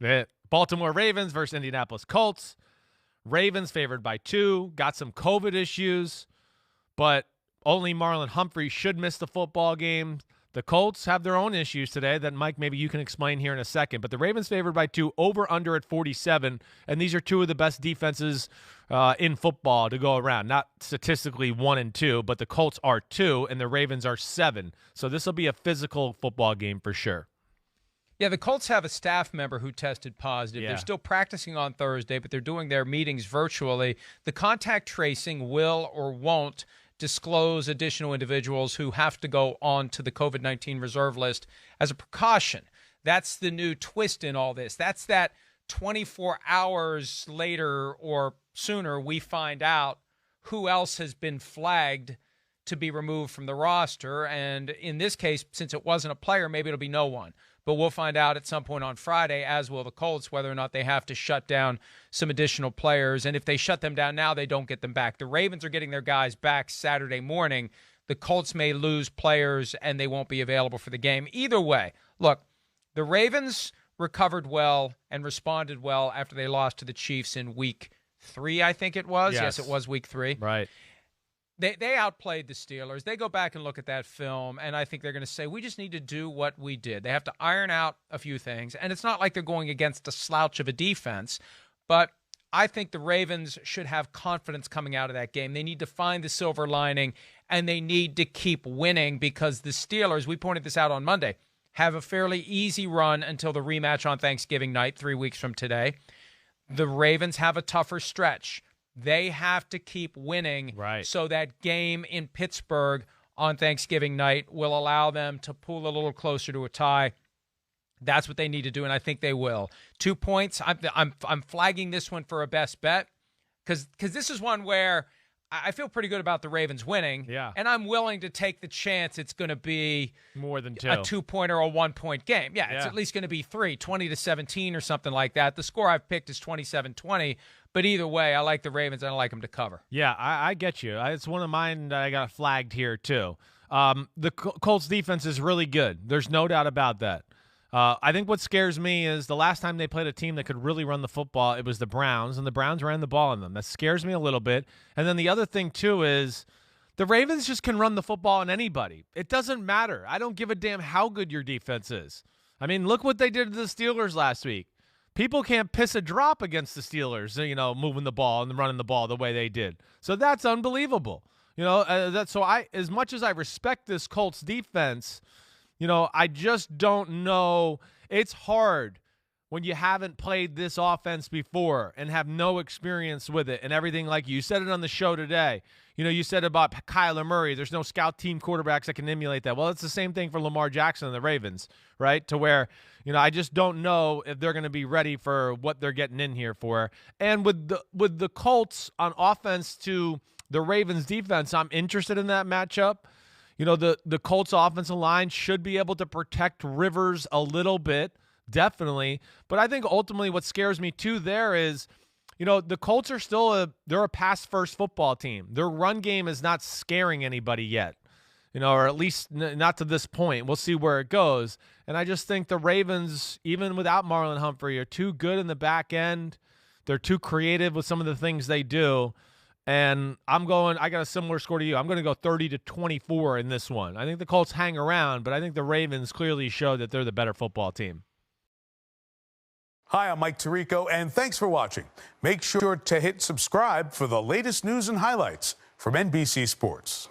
The Baltimore Ravens versus Indianapolis Colts. Ravens favored by 2. Got some COVID issues, but only Marlon Humphrey should miss the football game. The Colts have their own issues today that, Mike, maybe you can explain here in a second. But the Ravens favored by 2, over under at 47, and these are two of the best defenses in football to go around. Not statistically 1 and 2, but the Colts are 2, and the Ravens are 7. So this will be a physical football game for sure. Yeah, the Colts have a staff member who tested positive. Yeah. They're still practicing on Thursday, but they're doing their meetings virtually. The contact tracing will or won't disclose additional individuals who have to go on to the COVID-19 reserve list as a precaution. That's the new twist in all this. That's that 24 hours later or sooner we find out who else has been flagged to be removed from the roster. And in this case, since it wasn't a player, maybe it'll be no one. But we'll find out at some point on Friday, as will the Colts, whether or not they have to shut down some additional players. And if they shut them down now, they don't get them back. The Ravens are getting their guys back Saturday morning. The Colts may lose players, and they won't be available for the game. Either way, look, the Ravens recovered well and responded well after they lost to the Chiefs in week 3, I think it was. Yes, it was week 3. Right. They outplayed the Steelers. They go back and look at that film, and I think they're going to say, we just need to do what we did. They have to iron out a few things, and it's not like they're going against a slouch of a defense, but I think the Ravens should have confidence coming out of that game. They need to find the silver lining, and they need to keep winning because the Steelers, we pointed this out on Monday, have a fairly easy run until the rematch on Thanksgiving night, 3 weeks from today. The Ravens have a tougher stretch. They have to keep winning so that game in Pittsburgh on Thanksgiving night will allow them to pull a little closer to a tie. That's what they need to do, and I think they will. 2 points. I'm flagging this one for a best bet because this is one where I feel pretty good about the Ravens winning, and I'm willing to take the chance it's going to be more than 2. A 2-point or a 1-point game. Yeah, it's at least going to be 3, 20-17 or something like that. The score I've picked is 27-20. But either way, I like the Ravens, and I like them to cover. Yeah, I get you. It's one of mine that I got flagged here, too. The Colts defense is really good. There's no doubt about that. I think what scares me is the last time they played a team that could really run the football, it was the Browns, and the Browns ran the ball on them. That scares me a little bit. And then the other thing, too, is the Ravens just can run the football on anybody. It doesn't matter. I don't give a damn how good your defense is. I mean, look what they did to the Steelers last week. People can't piss a drop against the Steelers, moving the ball and running the ball the way they did. So that's unbelievable. As much as I respect this Colts defense, I just don't know. It's hard when you haven't played this offense before and have no experience with it and everything. Like you said it on the show today. You said about Kyler Murray, there's no scout team quarterbacks that can emulate that. Well, it's the same thing for Lamar Jackson and the Ravens, right? To where, I just don't know if they're going to be ready for what they're getting in here for. And with the Colts on offense to the Ravens defense, I'm interested in that matchup. The Colts offensive line should be able to protect Rivers a little bit, definitely. But I think ultimately what scares me too there is, the Colts are still they're a pass-first football team. Their run game is not scaring anybody yet, or at least not to this point. We'll see where it goes. And I just think the Ravens, even without Marlon Humphrey, are too good in the back end. They're too creative with some of the things they do. And I got a similar score to you. I'm going to go 30-24 in this one. I think the Colts hang around, but I think the Ravens clearly show that they're the better football team. Hi, I'm Mike Tirico, and thanks for watching. Make sure to hit subscribe for the latest news and highlights from NBC Sports.